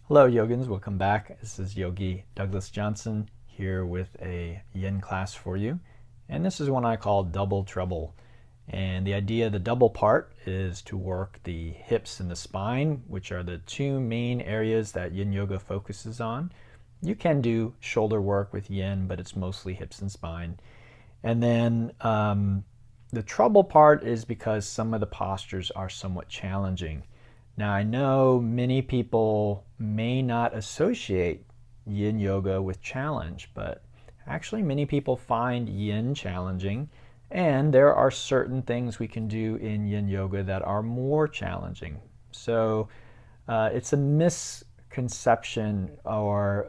Hello yogins, welcome back. This is Yogi Douglas Johnson here with a yin class for you. And this is one I call double trouble. And the idea, the double part, is to work the hips and the spine, which are the two main areas that yin yoga focuses on. You can do shoulder work with yin, but it's mostly hips and spine. And then the trouble part is because some of the postures are somewhat challenging. Now, I know many people may not associate yin yoga with challenge, but actually many people find yin challenging, and there are certain things we can do in yin yoga that are more challenging. So it's a misconception or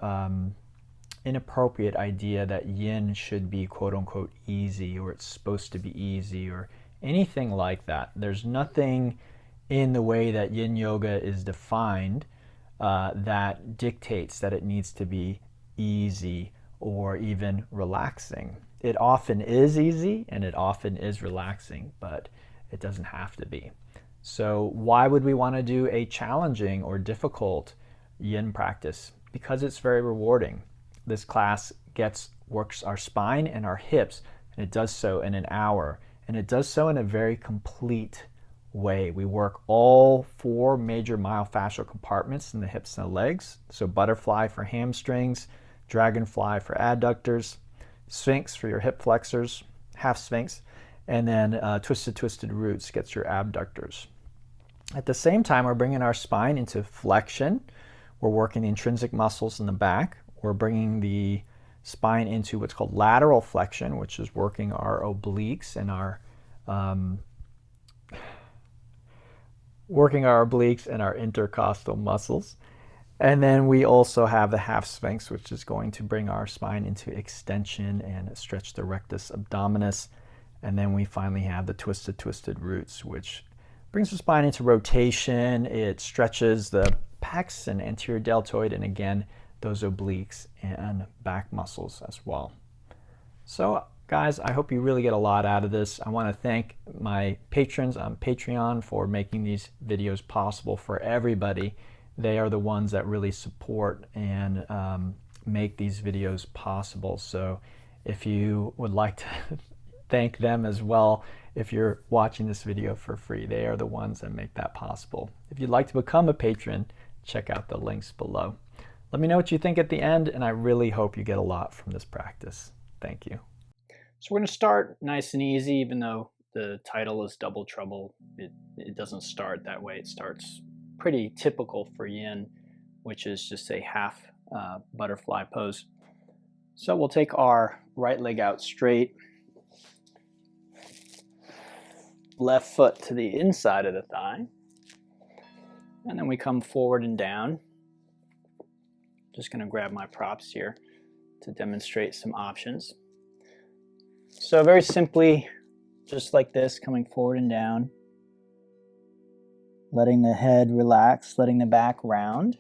inappropriate idea that yin should be quote unquote easy, or it's supposed to be easy, or anything like that. There's nothing in the way that yin yoga is defined that dictates that it needs to be easy or even relaxing. It often is easy and it often is relaxing, but it doesn't have to be. So why would we want to do a challenging or difficult yin practice? Because it's very rewarding. This class works our spine and our hips, and it does so in an hour, and it does so in a very complete way. We work all four major myofascial compartments in the hips and the legs. So butterfly for hamstrings, dragonfly for adductors, sphinx for your hip flexors, half sphinx, and then twisted roots gets your abductors. At the same time, we're bringing our spine into flexion. We're working the intrinsic muscles in the back. We're bringing the spine into what's called lateral flexion, which is working our obliques and our intercostal muscles. And then we also have the half sphinx, which is going to bring our spine into extension and stretch the rectus abdominis. And then we finally have the twisted roots, which brings the spine into rotation. It stretches the pecs and anterior deltoid, and again, those obliques and back muscles as well. So guys, I hope you really get a lot out of this. I want to thank my patrons on Patreon for making these videos possible for everybody. They are the ones that really support and make these videos possible. So if you would like to thank them as well, if you're watching this video for free, they are the ones that make that possible. If you'd like to become a patron, check out the links below. Let me know what you think at the end, and I really hope you get a lot from this practice. Thank you. So we're going to start nice and easy, even though the title is Double Trouble. It doesn't start that way. It starts pretty typical for yin, which is just a half butterfly pose. So we'll take our right leg out straight, left foot to the inside of the thigh, and then we come forward and down. Just going to grab my props here to demonstrate some options. So very simply, just like this, coming forward and down, letting the head relax, letting the back round,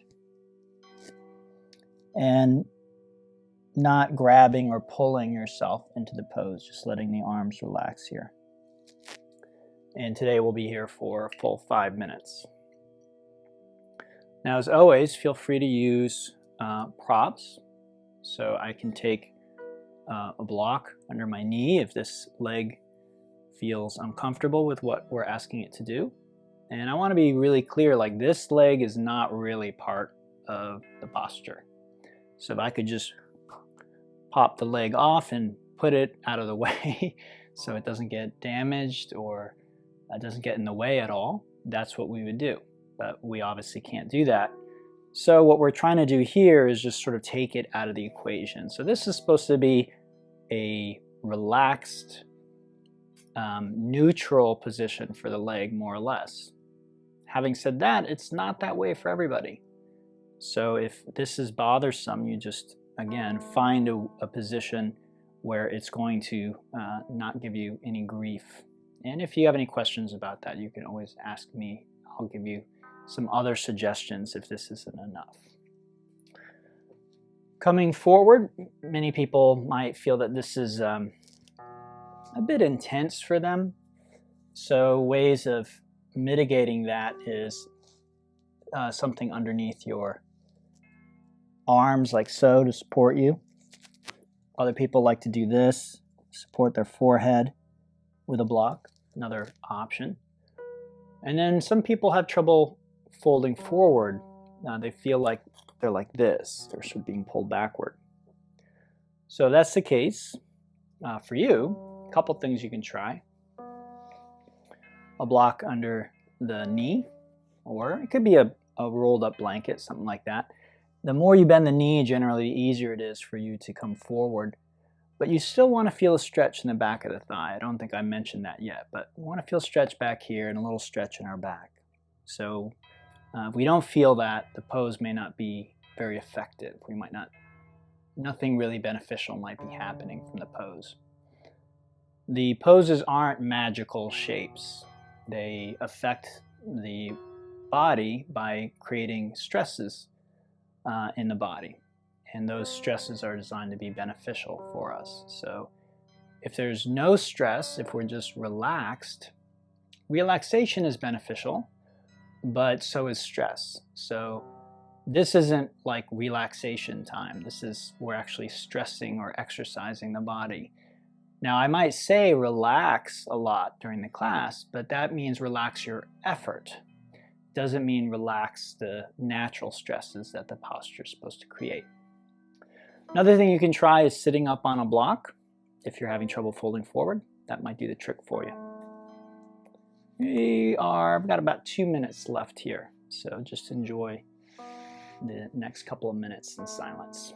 and not grabbing or pulling yourself into the pose, just letting the arms relax here. And today we'll be here for a full 5 minutes. Now, as always, feel free to use props. So I can take a block under my knee if this leg feels uncomfortable with what we're asking it to do. And I want to be really clear, like this leg is not really part of the posture. So if I could just pop the leg off and put it out of the way so it doesn't get damaged or it doesn't get in the way at all, that's what we would do. But we obviously can't do that. So what we're trying to do here is just sort of take it out of the equation. So this is supposed to be a relaxed, neutral position for the leg, more or less. Having said that, it's not that way for everybody. So if this is bothersome, you just, again, find a position where it's going to not give you any grief. And if you have any questions about that, you can always ask me. I'll give you some other suggestions if this isn't enough. Coming forward, many people might feel that this is a bit intense for them. So ways of mitigating that is something underneath your arms like so to support you. Other people like to do this, support their forehead with a block, another option. And then some people have trouble folding forward. They feel like they're like this, they're sort of being pulled backward. So if that's the case for you, a couple things you can try. A block under the knee, or it could be a rolled up blanket, something like that. The more you bend the knee, generally the easier it is for you to come forward. But you still want to feel a stretch in the back of the thigh. I don't think I mentioned that yet, but we want to feel stretch back here and a little stretch in our back. So if we don't feel that, the pose may not be very effective. We might not, nothing really beneficial might be happening from the pose. The poses aren't magical shapes. They affect the body by creating stresses in the body. And those stresses are designed to be beneficial for us. So if there's no stress, if we're just relaxed, relaxation is beneficial, but so is stress. So this isn't like relaxation time. This is, we're actually stressing or exercising the body. Now I might say relax a lot during the class, but that means relax your effort. Doesn't mean relax the natural stresses that the posture is supposed to create. Another thing you can try is sitting up on a block. If you're having trouble folding forward, that might do the trick for you. We've got about 2 minutes left here, so just enjoy the next couple of minutes in silence.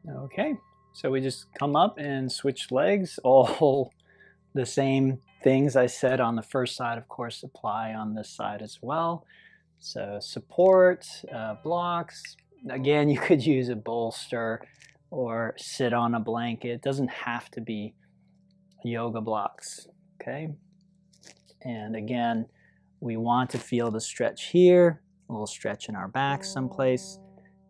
Okay, so we just come up and switch legs. All the same things I said on the first side, of course, apply on this side as well. So support, blocks. Again, you could use a bolster or sit on a blanket. It doesn't have to be yoga blocks, okay? And again, we want to feel the stretch here, a little stretch in our back someplace.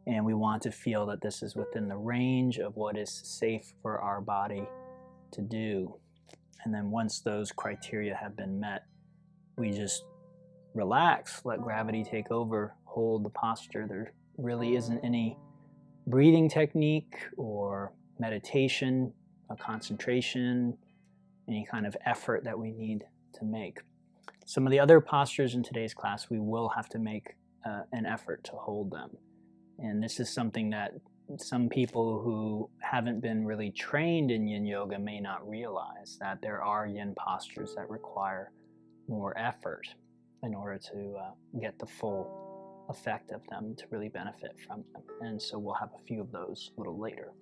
And we want to feel that this is within the range of what is safe for our body to do. And then once those criteria have been met, we just relax, let gravity take over, hold the posture. There really isn't any breathing technique or meditation, a concentration, any kind of effort that we need to make. Some of the other postures in today's class, we will have to make an effort to hold them. And this is something that some people who haven't been really trained in Yin Yoga may not realize, that there are Yin postures that require more effort in order to get the full effect of them, to really benefit from them. And so we'll have a few of those a little later.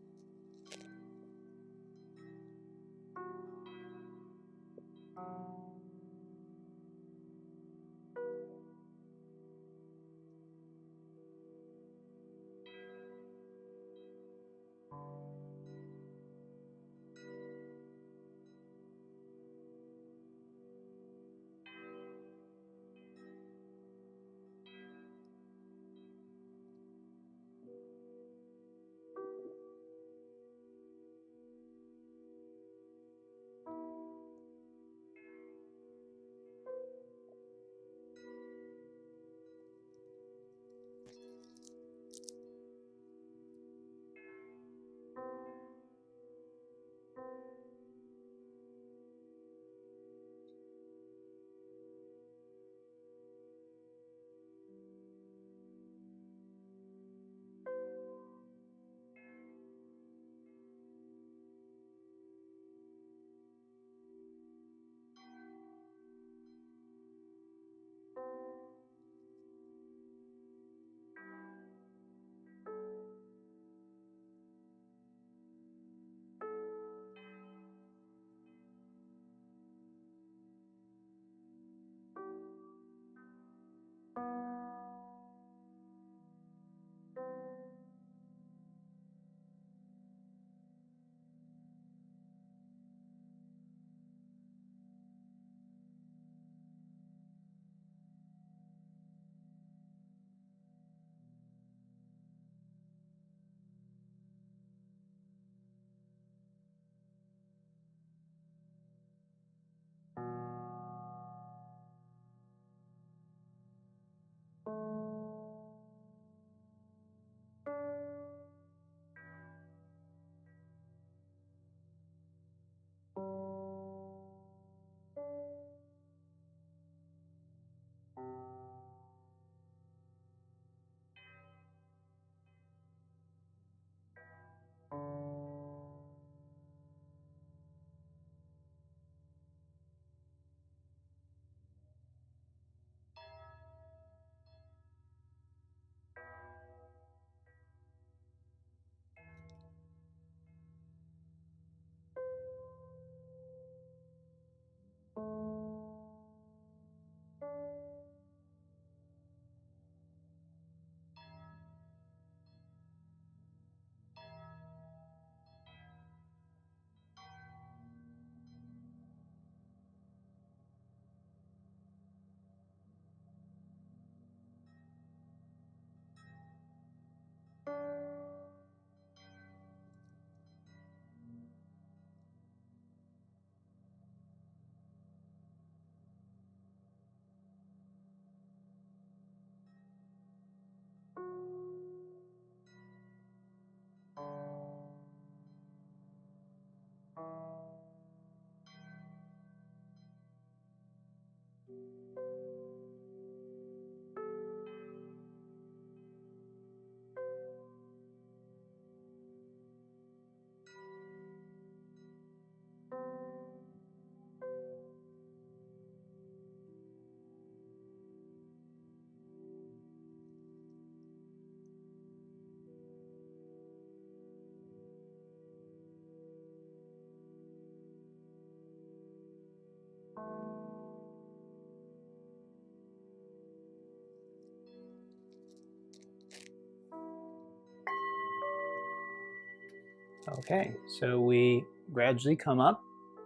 Okay, so we gradually come up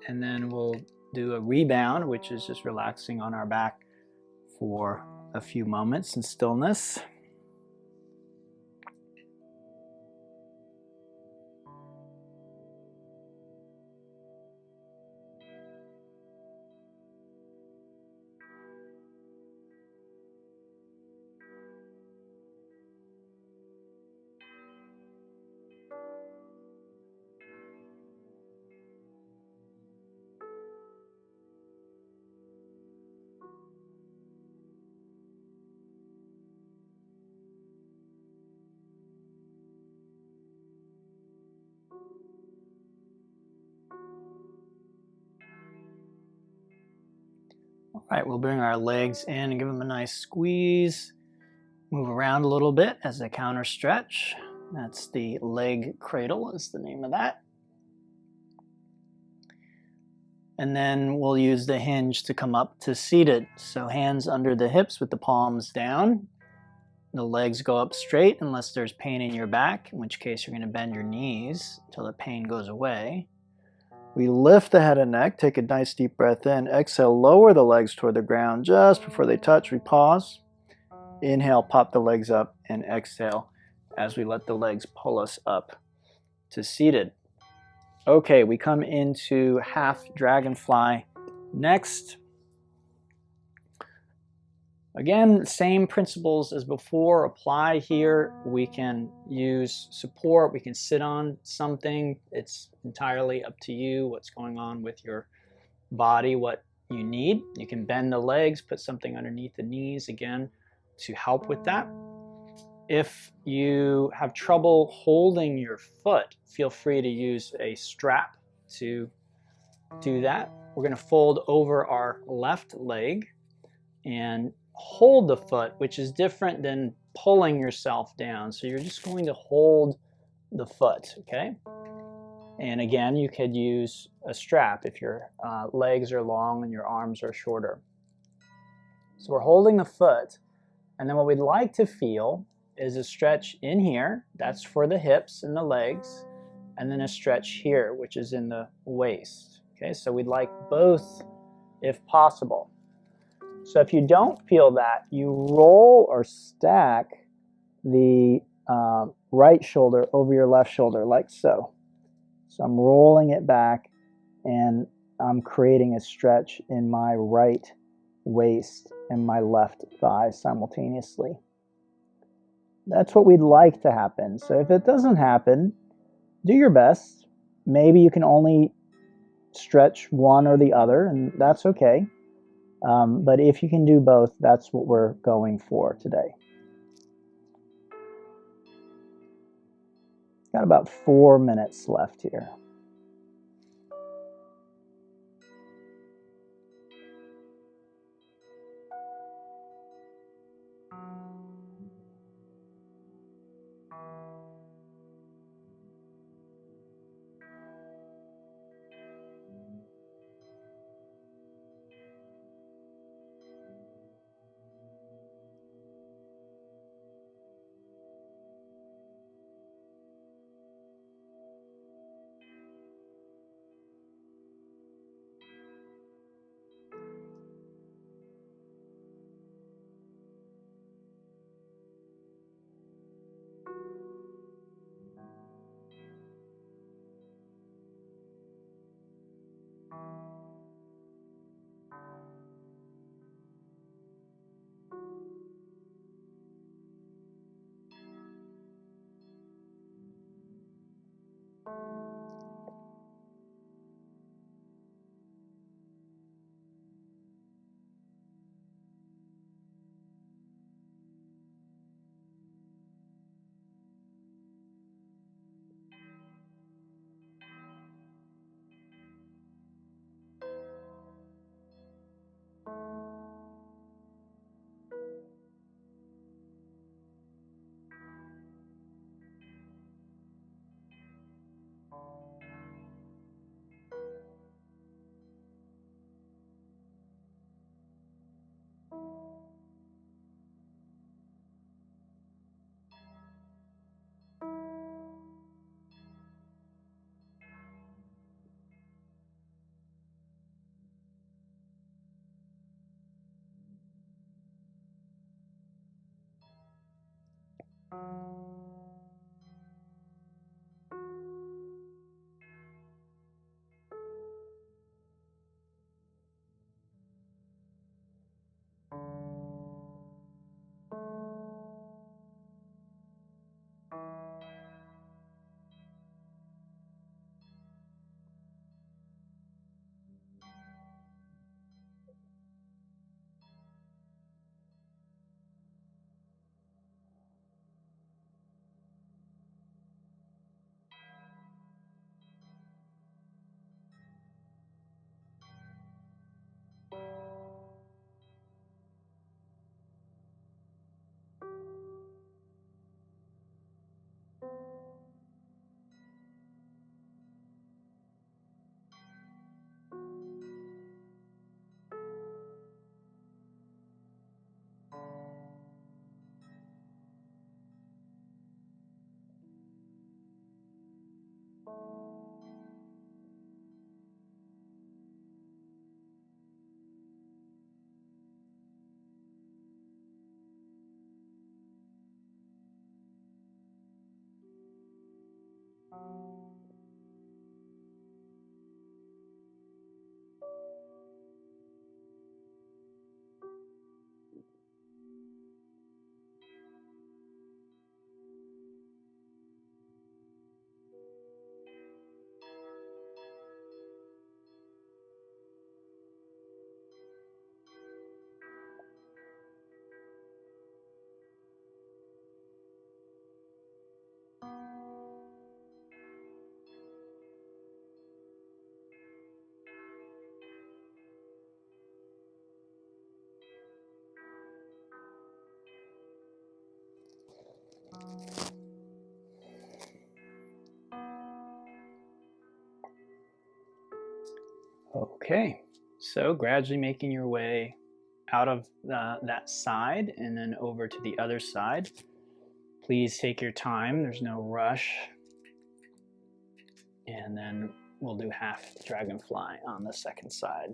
and then we'll do a rebound, which is just relaxing on our back for a few moments in stillness. All right, we'll bring our legs in and give them a nice squeeze. Move around a little bit as a counter stretch. That's the leg cradle is the name of that. And then we'll use the hinge to come up to seated. So hands under the hips with the palms down. The legs go up straight unless there's pain in your back, in which case you're going to bend your knees until the pain goes away. We lift the head and neck, take a nice deep breath in. Exhale, lower the legs toward the ground just before they touch. We pause. Inhale, pop the legs up, and exhale as we let the legs pull us up to seated. Okay, we come into half-dragonfly next. Again, same principles as before apply here. We can use support, we can sit on something. It's entirely up to you what's going on with your body, what you need. You can bend the legs, put something underneath the knees again to help with that. If you have trouble holding your foot, feel free to use a strap to do that. We're going to fold over our left leg and hold the foot, which is different than pulling yourself down. So you're just going to hold the foot, okay? And again, you could use a strap if your legs are long and your arms are shorter. So we're holding the foot, and then what we'd like to feel is a stretch in here. That's for the hips and the legs, and then a stretch here, which is in the waist. Okay, so we'd like both if possible. So if you don't feel that, you roll or stack the right shoulder over your left shoulder like so. So I'm rolling it back and I'm creating a stretch in my right waist and my left thigh simultaneously. That's what we'd like to happen. So if it doesn't happen, do your best. Maybe you can only stretch one or the other, and that's okay. But if you can do both, that's what we're going for today. Got about 4 minutes left here. Okay, so gradually making your way out of that side and then over to the other side. Please take your time, there's no rush. And then we'll do half dragonfly on the second side.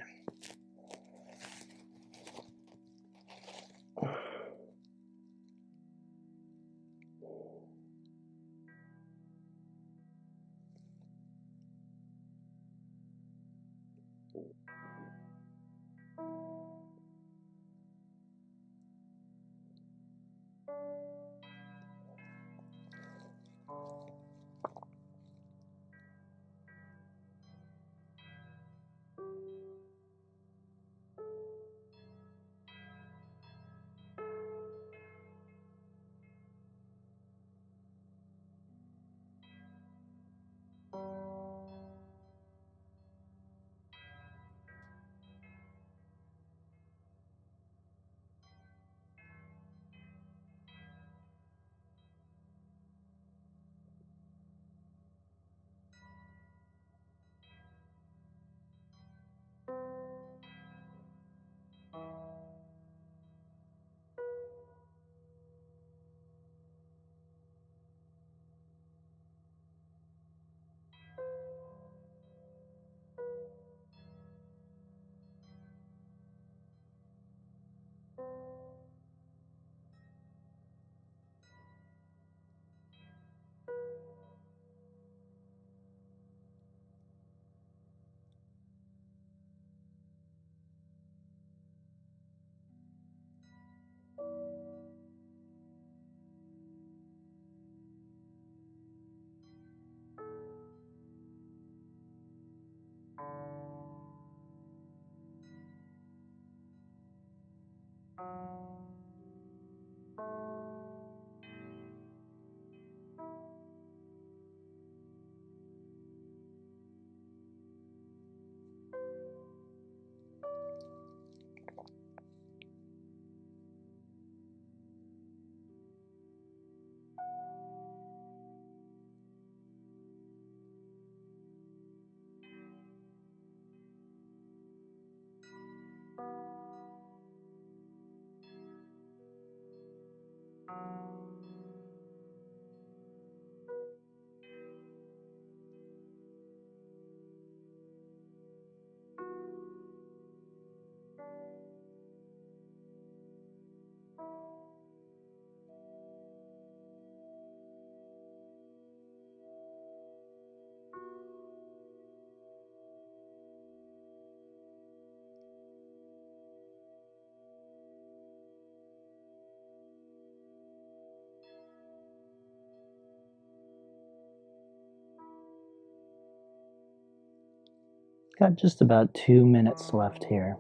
Got just about 2 minutes left here.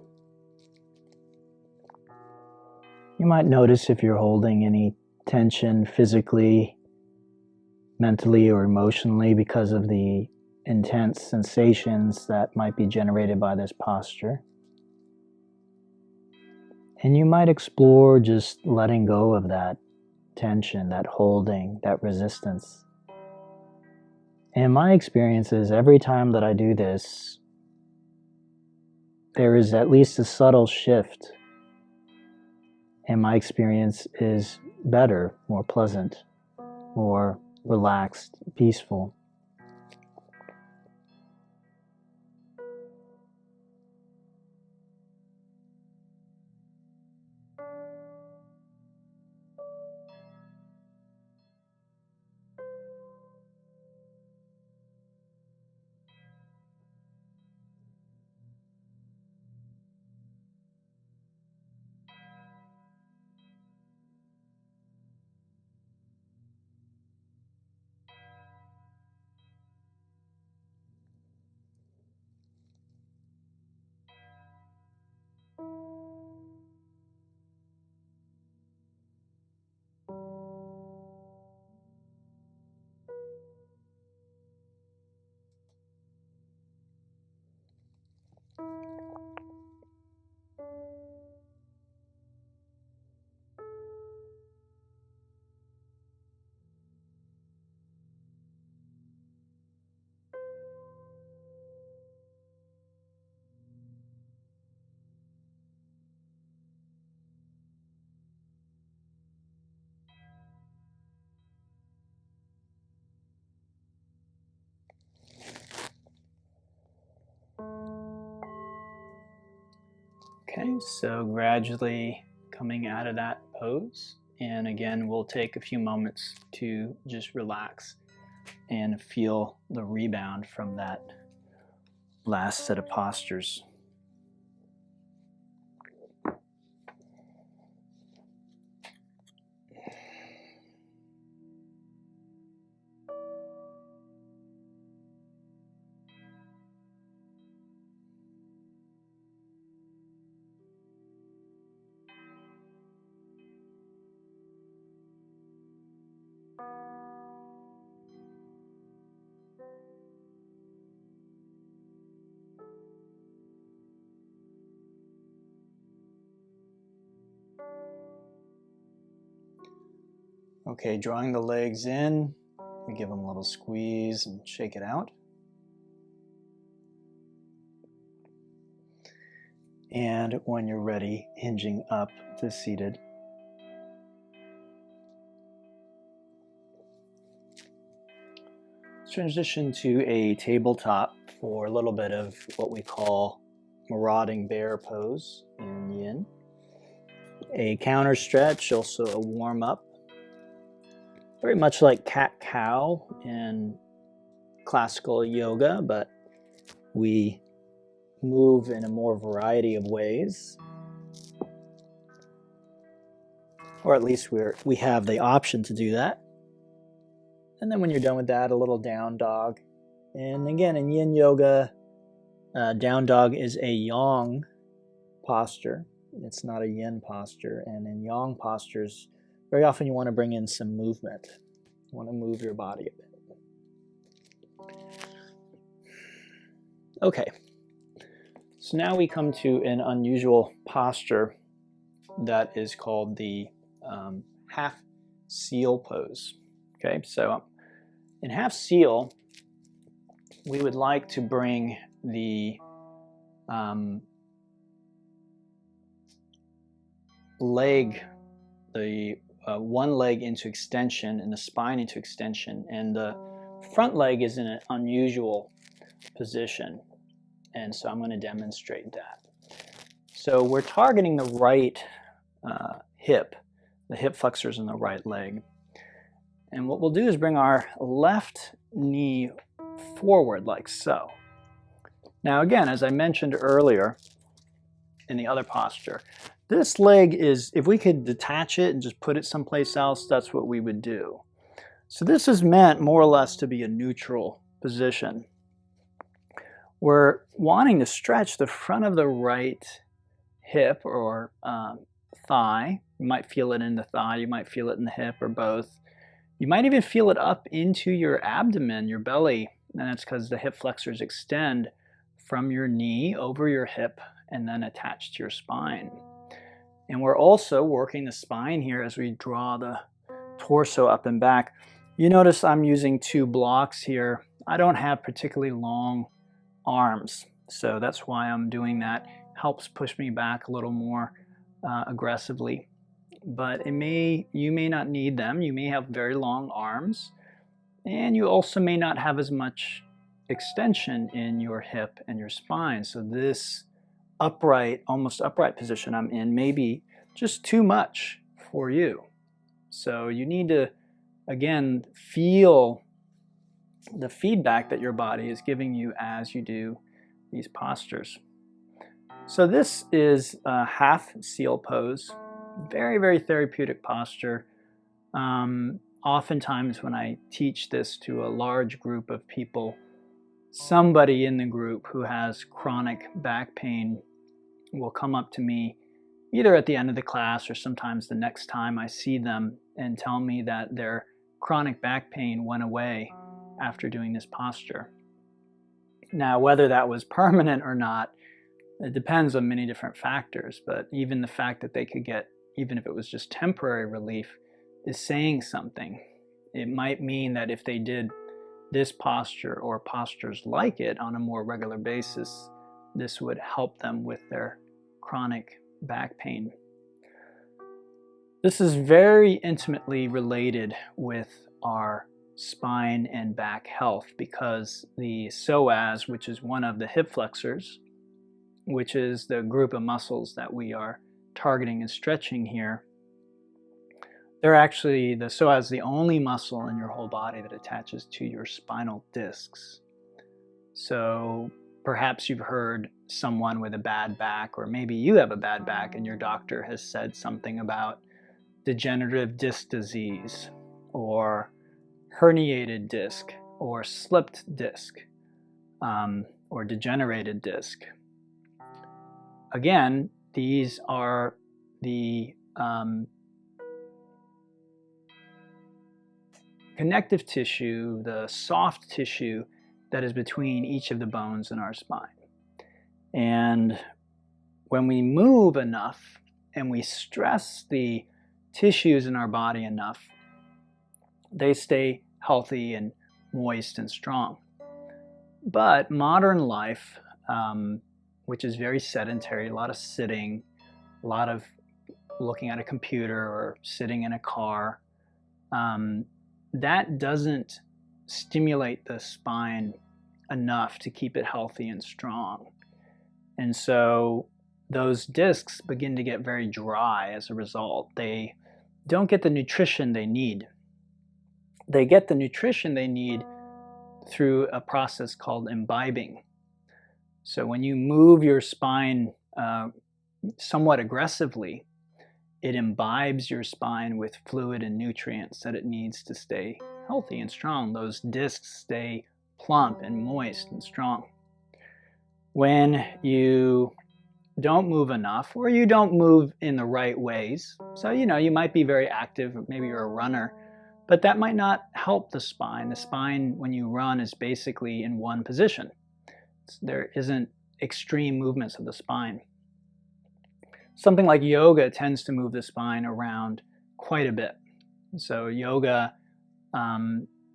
You might notice if you're holding any tension physically, mentally, or emotionally because of the intense sensations that might be generated by this posture. And you might explore just letting go of that tension, that holding, that resistance. And my experience is every time that I do this, there is at least a subtle shift, and my experience is better, more pleasant, more relaxed, peaceful. Okay, so gradually coming out of that pose. And again, we'll take a few moments to just relax and feel the rebound from that last set of postures. Okay, drawing the legs in, we give them a little squeeze and shake it out. And when you're ready, hinging up to seated. Let's transition to a tabletop for a little bit of what we call marauding bear pose in Yin. A counter stretch, also a warm up. Very much like cat-cow in classical yoga, but we move in a more variety of ways. Or at least we have the option to do that. And then when you're done with that, a little down dog. And again, in Yin Yoga, down dog is a yang posture. It's not a yin posture. And in yang postures, very often you want to bring in some movement. You want to move your body a bit. Okay. So now we come to an unusual posture that is called the half seal pose. Okay, so in half seal, we would like to bring the leg, the one leg into extension and the spine into extension, and the front leg is in an unusual position. And so I'm going to demonstrate that. So we're targeting the right hip, the hip flexors in the right leg. And what we'll do is bring our left knee forward like so. Now again, as I mentioned earlier in the other posture, this leg is, if we could detach it and just put it someplace else, that's what we would do. So this is meant more or less to be a neutral position. we're wanting to stretch the front of the right hip or thigh. You might feel it in the thigh, you might feel it in the hip, or both. You might even feel it up into your abdomen, your belly, and that's because the hip flexors extend from your knee over your hip and then attach to your spine. And we're also working the spine here as we draw the torso up and back. You notice I'm using 2 blocks here. I don't have particularly long arms, so that's why I'm doing that. Helps push me back a little more aggressively. But you may not need them. You may have very long arms, and you also may not have as much extension in your hip and your spine. So this upright, almost upright position I'm in may be just too much for you. So you need to, again, feel the feedback that your body is giving you as you do these postures. So this is a half seal pose. Very, very therapeutic posture. Oftentimes when I teach this to a large group of people, somebody in the group who has chronic back pain will come up to me either at the end of the class or sometimes the next time I see them and tell me that their chronic back pain went away after doing this posture. Now, whether that was permanent or not, it depends on many different factors, but even the fact that they could get, even if it was just temporary relief, is saying something. It might mean that if they did this posture or postures like it on a more regular basis, this would help them with their chronic back pain. This is very intimately related with our spine and back health because the psoas, which is one of the hip flexors, which is the group of muscles that we are targeting and stretching here, they're actually, the psoas is the only muscle in your whole body that attaches to your spinal discs. So perhaps you've heard someone with a bad back, or maybe you have a bad back and your doctor has said something about degenerative disc disease, or herniated disc, or slipped disc, or degenerated disc. Again, these are the connective tissue, the soft tissue that is between each of the bones in our spine. And when we move enough and we stress the tissues in our body enough, they stay healthy and moist and strong. But modern life, which is very sedentary, a lot of sitting, a lot of looking at a computer or sitting in a car, that doesn't stimulate the spine enough to keep it healthy and strong. And so those discs begin to get very dry as a result. They don't get the nutrition they need. They get the nutrition they need through a process called imbibing. So when you move your spine somewhat aggressively, it imbibes your spine with fluid and nutrients that it needs to stay healthy and strong. Those discs stay plump and moist and strong. When you don't move enough, or you don't move in the right ways, so you might be very active, maybe you're a runner, but that might not help the spine. The spine, when you run, is basically in one position. There isn't extreme movements of the spine. Something like yoga tends to move the spine around quite a bit. So yoga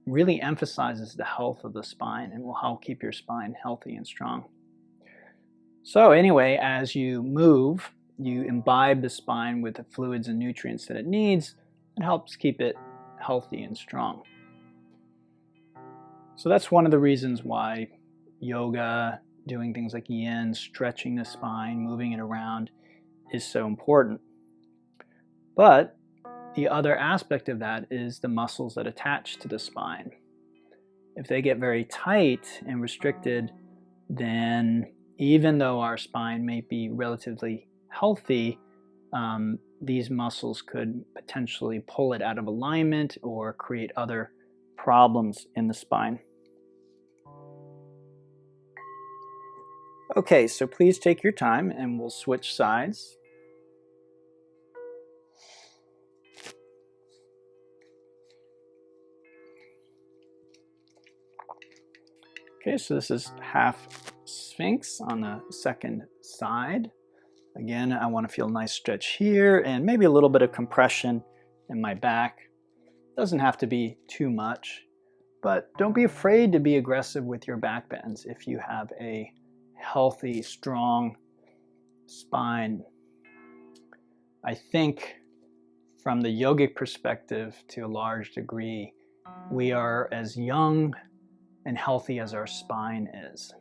really emphasizes the health of the spine and will help keep your spine healthy and strong. So anyway, as you move, you imbibe the spine with the fluids and nutrients that it needs. It helps keep it healthy and strong. So that's one of the reasons why yoga, doing things like yin, stretching the spine, moving it around, is so important. But the other aspect of that is the muscles that attach to the spine. If they get very tight and restricted, then even though our spine may be relatively healthy, these muscles could potentially pull it out of alignment or create other problems in the spine. Okay, so please take your time and we'll switch sides. Okay, so this is half Sphinx on the second side. Again, I want to feel a nice stretch here and maybe a little bit of compression in my back. Doesn't have to be too much, but don't be afraid to be aggressive with your back bends if you have a healthy, strong spine. I think from the yogic perspective, to a large degree, we are as young and healthy as our spine is.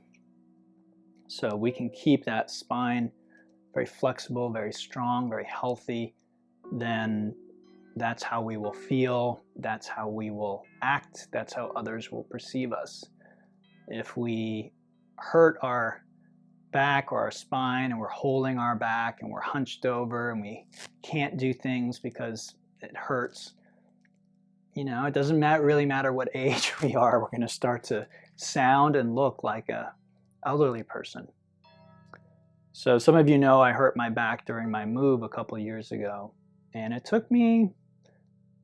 So we can keep that spine very flexible, very strong, very healthy, then that's how we will feel, that's how we will act, that's how others will perceive us. If we hurt our back or our spine and we're holding our back and we're hunched over and we can't do things because it hurts, it doesn't really matter what age we are, we're going to start to sound and look like an elderly person. So some of you know I hurt my back during my move a couple of years ago, and it took me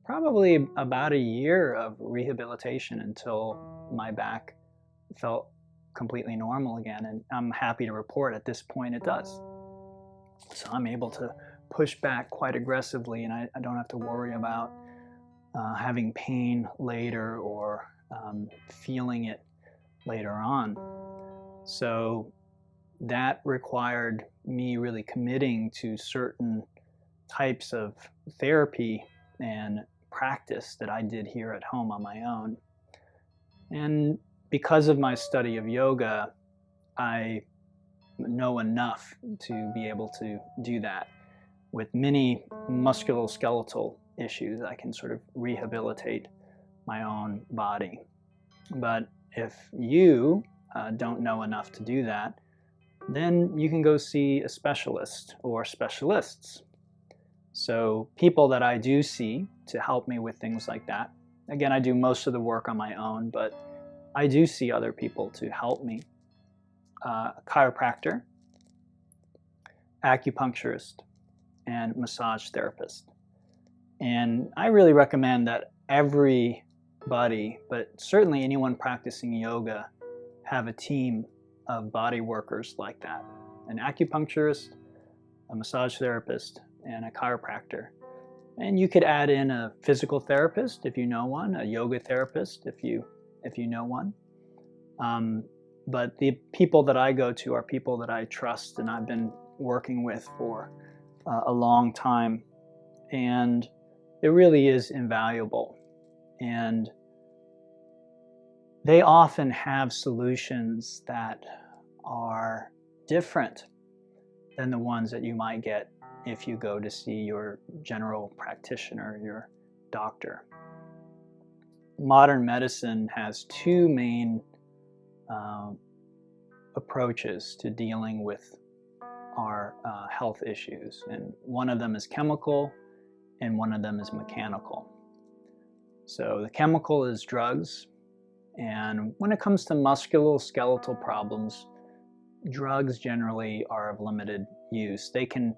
probably about a year of rehabilitation until my back felt completely normal again, and I'm happy to report at this point it does. So I'm able to push back quite aggressively, and I don't have to worry about having pain later or feeling it later on. So that required me really committing to certain types of therapy and practice that I did here at home on my own. And because of my study of yoga, I know enough to be able to do that. With many musculoskeletal issues, I can sort of rehabilitate my own body. But if you don't know enough to do that, then you can go see a specialist or specialists. So people that I do see to help me with things like that, again, I do most of the work on my own, but I do see other people to help me. A chiropractor, acupuncturist, and massage therapist. And I really recommend that everybody, but certainly anyone practicing yoga, have a team of body workers like that. An acupuncturist, a massage therapist, and a chiropractor. And you could add in a physical therapist if you know one, a yoga therapist if you know one. But the people that I go to are people that I trust and I've been working with for a long time. And it really is invaluable. And they often have solutions that are different than the ones that you might get if you go to see your general practitioner, your doctor. Modern medicine has two main approaches to dealing with our health issues, and one of them is chemical and one of them is mechanical. So the chemical is drugs, and when it comes to musculoskeletal problems, drugs generally are of limited use. They can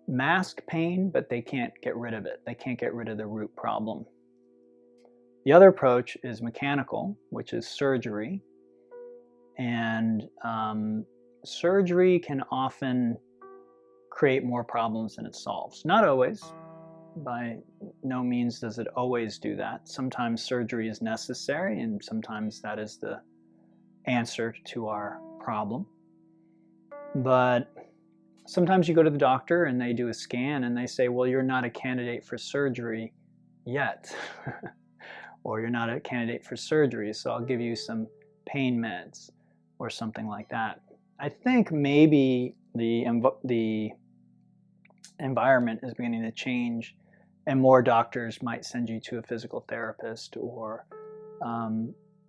mask pain, but they can't get rid of it. They can't get rid of the root problem. The other approach is mechanical, which is surgery. And surgery can often create more problems than it solves. Not always. By no means does it always do that. Sometimes surgery is necessary, and sometimes that is the answer to our problem. But sometimes you go to the doctor and they do a scan and they say, well, you're not a candidate for surgery yet. Or you're not a candidate for surgery, so I'll give you some pain meds or something like that. I think maybe the environment is beginning to change, and more doctors might send you to a physical therapist or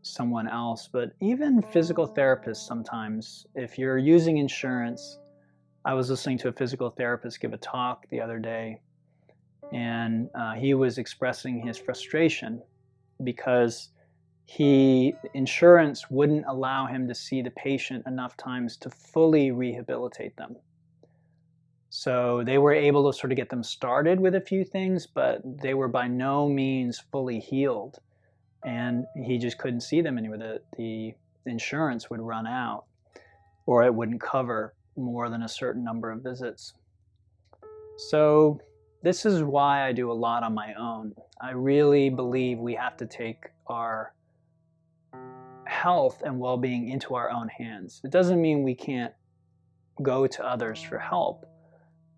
someone else. But even physical therapists sometimes, if you're using insurance, I was listening to a physical therapist give a talk the other day, and he was expressing his frustration because insurance wouldn't allow him to see the patient enough times to fully rehabilitate them. So they were able to sort of get them started with a few things, but they were by no means fully healed. And he just couldn't see them anymore. The insurance would run out, or it wouldn't cover more than a certain number of visits. So this is why I do a lot on my own. I really believe we have to take our health and well-being into our own hands. It doesn't mean we can't go to others for help,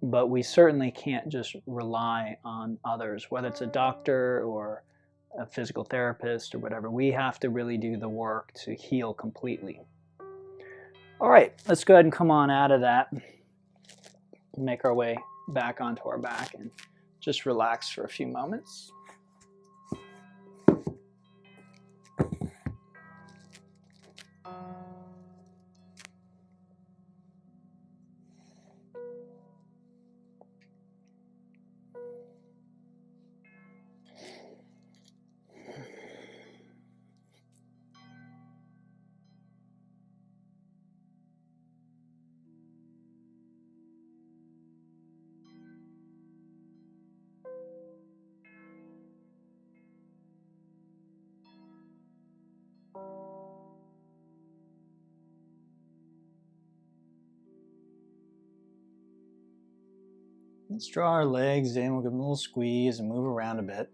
but we certainly can't just rely on others, whether it's a doctor or a physical therapist or whatever. We have to really do the work to heal completely. All right, let's go ahead and come on out of that, make our way back onto our back and just relax for a few moments. Let's draw our legs in, we'll give them a little squeeze and move around a bit.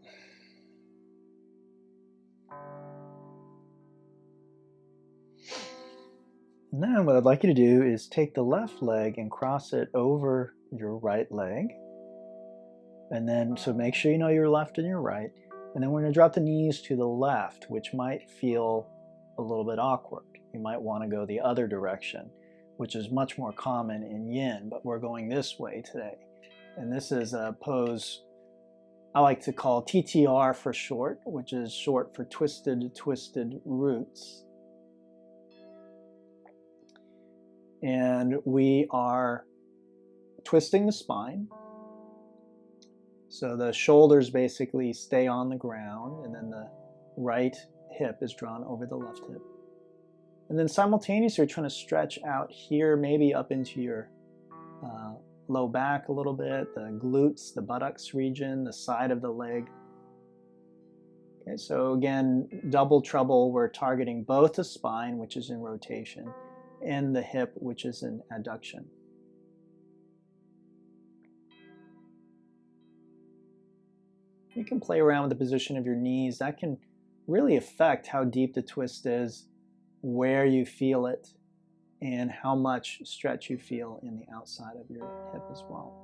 And then what I'd like you to do is take the left leg and cross it over your right leg. And then, so make sure you know your left and your right. And then we're going to drop the knees to the left, which might feel a little bit awkward. You might want to go the other direction, which is much more common in Yin, but we're going this way today. And this is a pose I like to call TTR for short, which is short for twisted roots. And we are twisting the spine. So the shoulders basically stay on the ground, and then the right hip is drawn over the left hip. And then simultaneously, you're trying to stretch out here, maybe up into your low back a little bit, the glutes, the buttocks region, the side of the leg. Okay, so again, double trouble, we're targeting both the spine, which is in rotation, and the hip, which is in adduction. You can play around with the position of your knees. That can really affect how deep the twist is, where you feel it, and how much stretch you feel in the outside of your hip as well.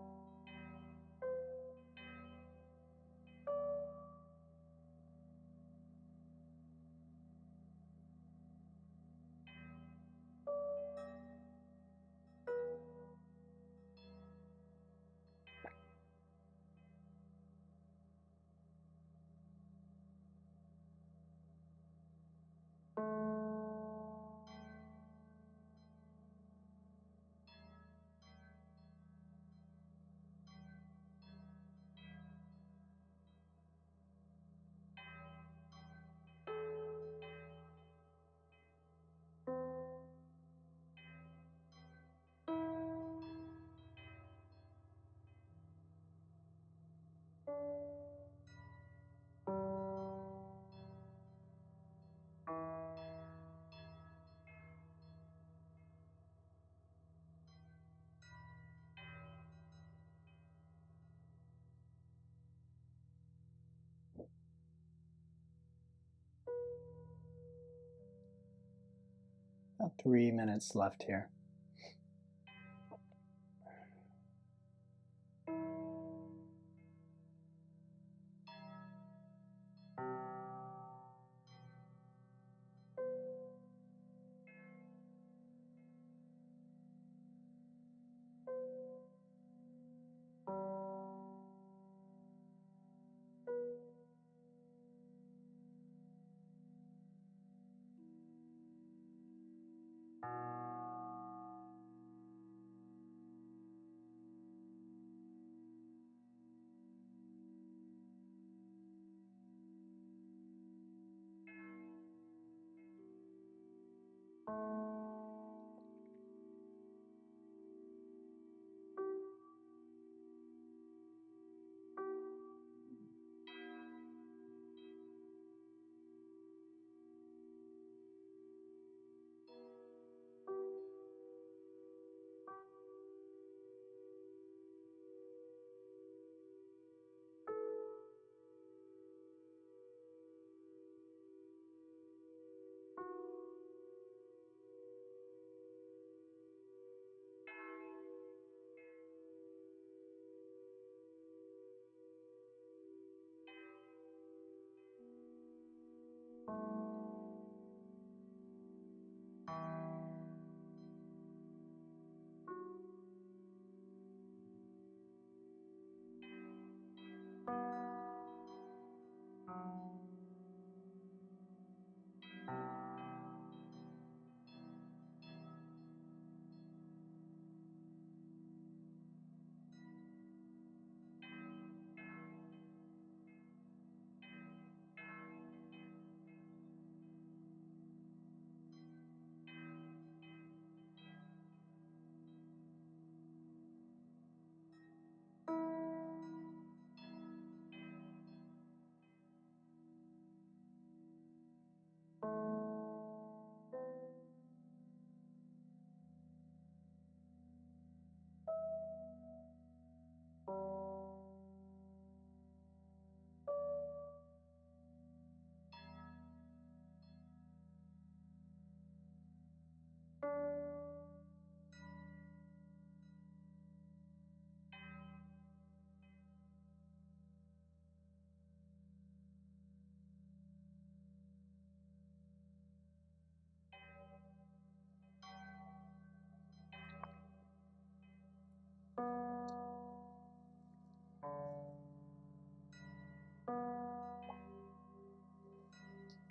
About 3 minutes left here.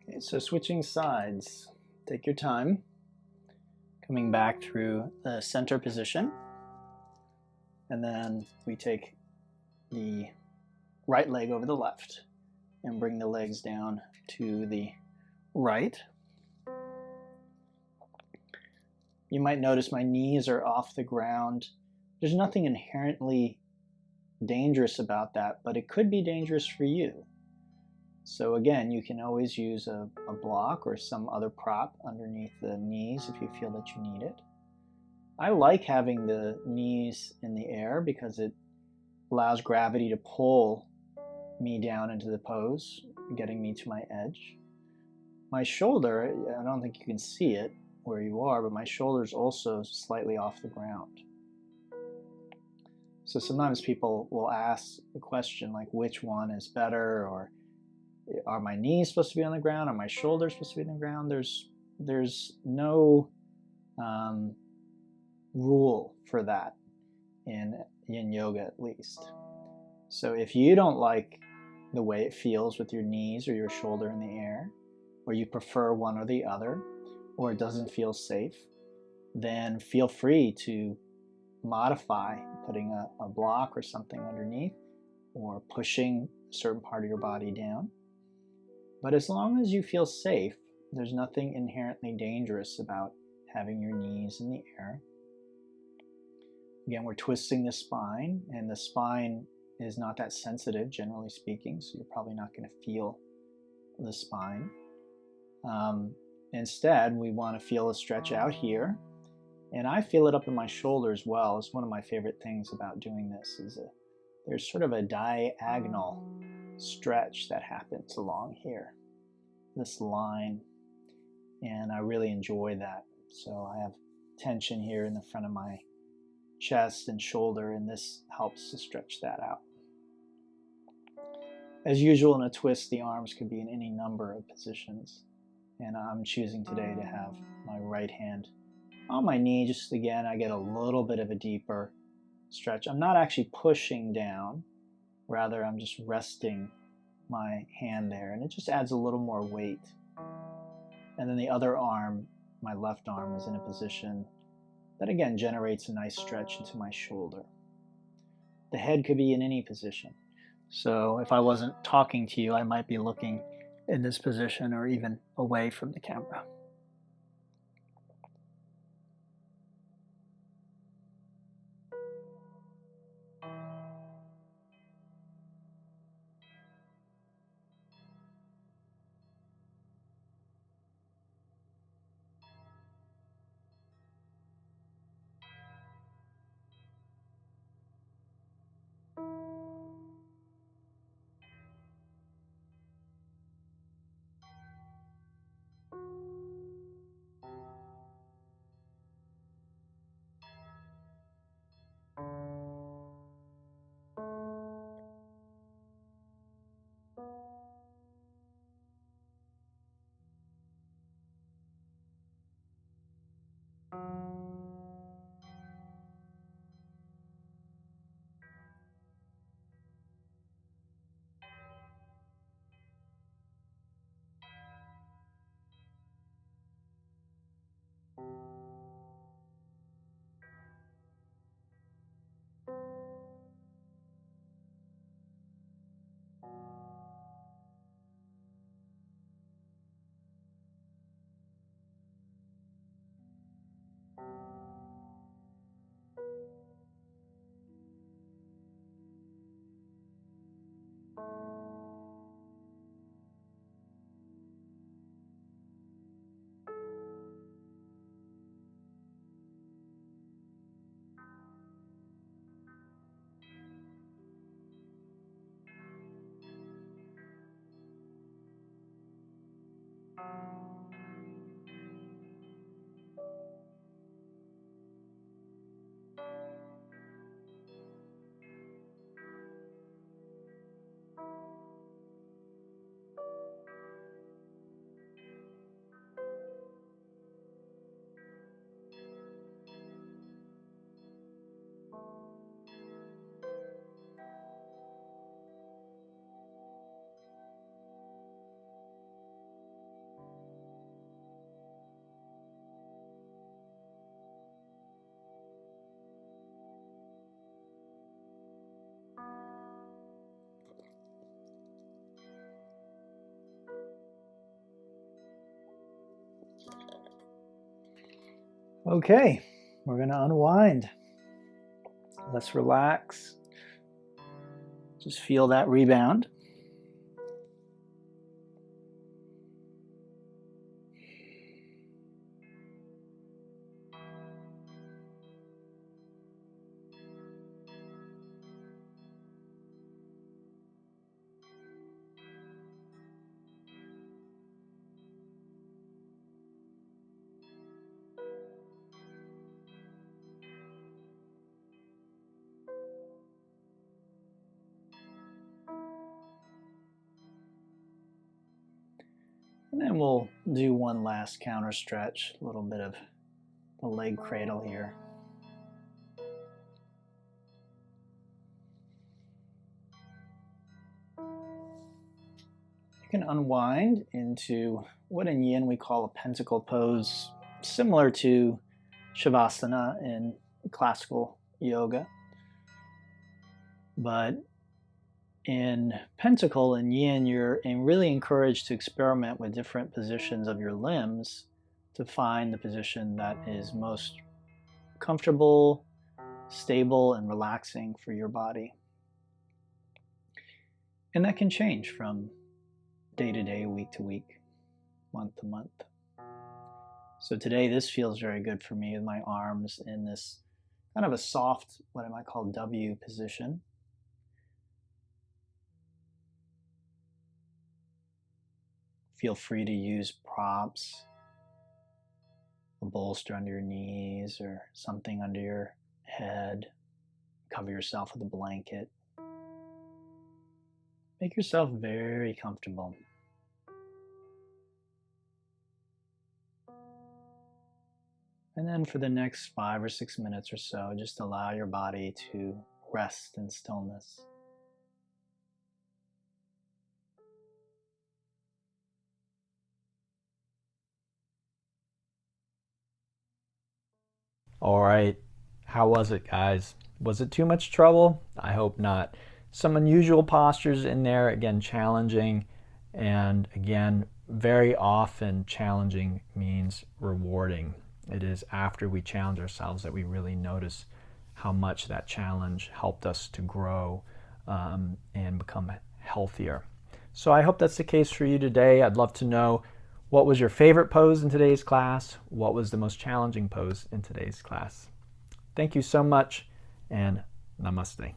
Okay, so switching sides. Take your time. Coming back through the center position. And then we take the right leg over the left and bring the legs down to the right. You might notice my knees are off the ground. There's nothing inherently dangerous about that, but it could be dangerous for you. So again, you can always use a block or some other prop underneath the knees if you feel that you need it. I like having the knees in the air because it allows gravity to pull me down into the pose, getting me to my edge. My shoulder, I don't think you can see it where you are, but my shoulder is also slightly off the ground. So sometimes people will ask the question like, which one is better, or are my knees supposed to be on the ground? Are my shoulders supposed to be on the ground? There's no rule for that in Yin Yoga, at least. So if you don't like the way it feels with your knees or your shoulder in the air, or you prefer one or the other, or it doesn't feel safe, then feel free to modify putting a block or something underneath, or pushing a certain part of your body down. But as long as you feel safe, there's nothing inherently dangerous about having your knees in the air. Again, we're twisting the spine, and the spine is not that sensitive, generally speaking, so you're probably not going to feel the spine. Instead, we want to feel a stretch out here, and I feel it up in my shoulder as well. It's one of my favorite things about doing this is there's sort of a diagonal stretch that happens along here, this line, and I really enjoy that. So I have tension here in the front of my chest and shoulder, and this helps to stretch that out. As usual in a twist, the arms could be in any number of positions, and I'm choosing today to have my right hand on my knee. Just again, I get a little bit of a deeper stretch. I'm not actually pushing down, rather I'm just resting my hand there, and it just adds a little more weight. And then the other arm, my left arm, is in a position that again generates a nice stretch into my shoulder. The head could be in any position. So if I wasn't talking to you, I might be looking in this position or even away from the camera. Okay, we're going to unwind. Let's relax. Just feel that rebound. And then we'll do one last counter stretch, a little bit of the leg cradle here. You can unwind into what in Yin we call a pentacle pose, similar to Shavasana in classical yoga. But in Pentacle and Yin, you're really encouraged to experiment with different positions of your limbs to find the position that is most comfortable, stable, and relaxing for your body. And that can change from day to day, week to week, month to month. So today this feels very good for me with my arms in this kind of a soft, what I might call W position. Feel free to use props, a bolster under your knees or something under your head. Cover yourself with a blanket. Make yourself very comfortable. And then for the next 5 or 6 minutes or so, just allow your body to rest in stillness. All right, how was it, guys? Was it too much trouble? I hope not. Some unusual postures in there, again, challenging, and again, very often challenging means rewarding. It is after we challenge ourselves that we really notice how much that challenge helped us to grow and become healthier. So I hope that's the case for you today. I'd love to know, what was your favorite pose in today's class? What was the most challenging pose in today's class? Thank you so much, and namaste.